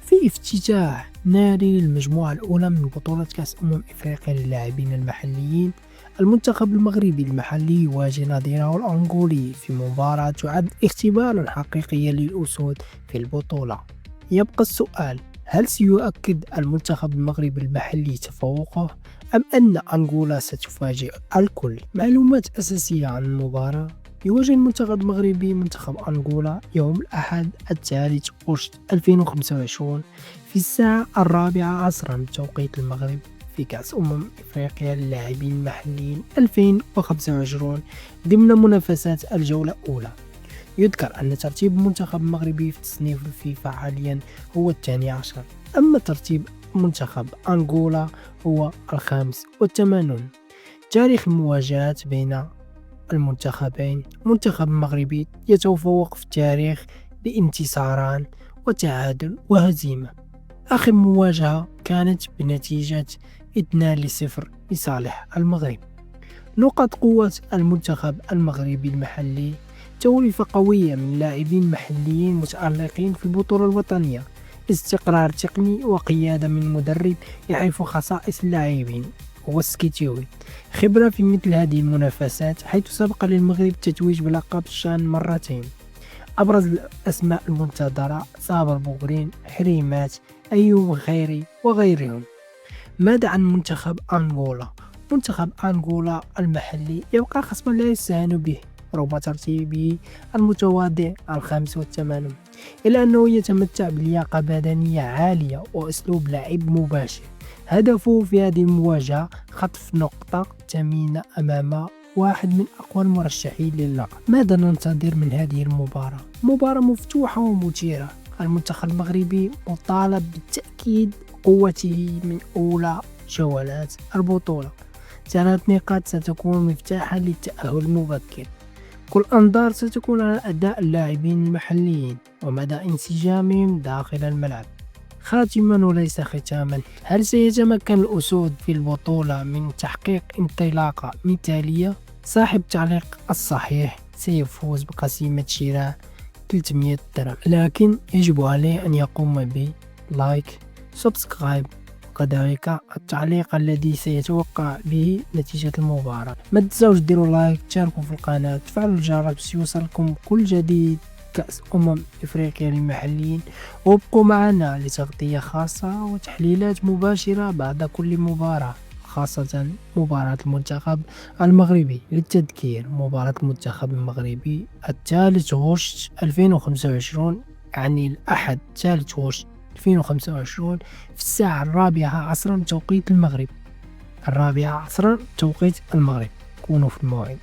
في افتتاح ناري للمجموعة الأولى من بطولة كأس إفريقيا للاعبين المحليين، المنتخب المغربي المحلي يواجه نظيره الأنغولي في مباراة تعد اختبارا حقيقيا للأسود في البطولة. يبقى السؤال: هل سيؤكد المنتخب المغربي المحلي تفوقه أم أن أنغولا ستفاجئ الكل؟ معلومات أساسية عن المباراة: يواجه المنتخب المغربي منتخب أنغولا يوم الأحد 3 2025 في الساعة 4 عصرا بتوقيت المغرب في كأس إفريقيا للاعبين المحليين 2025 ضمن منافسات الجولة الأولى. يذكر أن ترتيب المنتخب المغربي في تصنيف الفيفا حاليا هو 12، أما ترتيب منتخب أنغولا هو 85. تاريخ المواجهات بين المنتخبين: المنتخب المغربي يتفوق في التاريخ بانتصاران وتعادل وهزيمة. آخر مواجهة كانت بنتيجة 2-0 لصالح المغرب. نقاط قوة المنتخب المغربي المحلي: توليفة قوية من لاعبين محليين متألقين في البطولة الوطنية، استقرار تقني وقيادة من مدرب يعرف خصائص اللاعبين والسكيتيوي، خبرة في مثل هذه المنافسات حيث سبق للمغرب التتويج بلقب الشان مرتين. أبرز الأسماء المنتظرة: صابر بوغرين، حريمات، أيوب خيري وغيرهم. ماذا عن منتخب أنغولا؟ منتخب أنغولا المحلي يبقى خصما لا يستهان به رغم ترتيبه المتواضع 85، إلا أنه يتمتع بلياقة بدنية عالية وأسلوب لعب مباشر. هدفه في هذه المواجهة خطف نقطة ثمينة أمام واحد من أقوى المرشحين للقب. ماذا ننتظر من هذه المباراة؟ مباراة مفتوحة ومثيرة. المنتخب المغربي مطالب بالتأكيد قوته من أولى جولات البطولة. 3 نقاط ستكون مفتاحا للتأهل المبكر. كل أنظار ستكون على أداء اللاعبين المحليين ومدى انسجامهم داخل الملعب. خاتما وليس ختاما: هل سيتمكن الأسود في البطولة من تحقيق انطلاقة مثالية؟ صاحب التعليق الصحيح سيفوز بقسيمة شراء 300 درهم، لكن يجب عليه أن يقوم بلايك، سبسكرايب، وكذلك التعليق الذي سيتوقع به نتيجة المباراة. ما تنسوش ديروا لايك، تشاركوا في القناة، تفعلوا الجرس يوصلكم كل جديد كأس إفريقيا للمحليين، وابقوا معنا لتغطية خاصة وتحليلات مباشرة بعد كل مباراة، خاصة مباراة المنتخب المغربي. للتذكير، مباراة المنتخب المغربي 3 غشت 2025، يعني الأحد 3 غشت 2025 في الساعة 4 عصرا توقيت المغرب. 4 عصرا توقيت المغرب. كونوا في الموعد.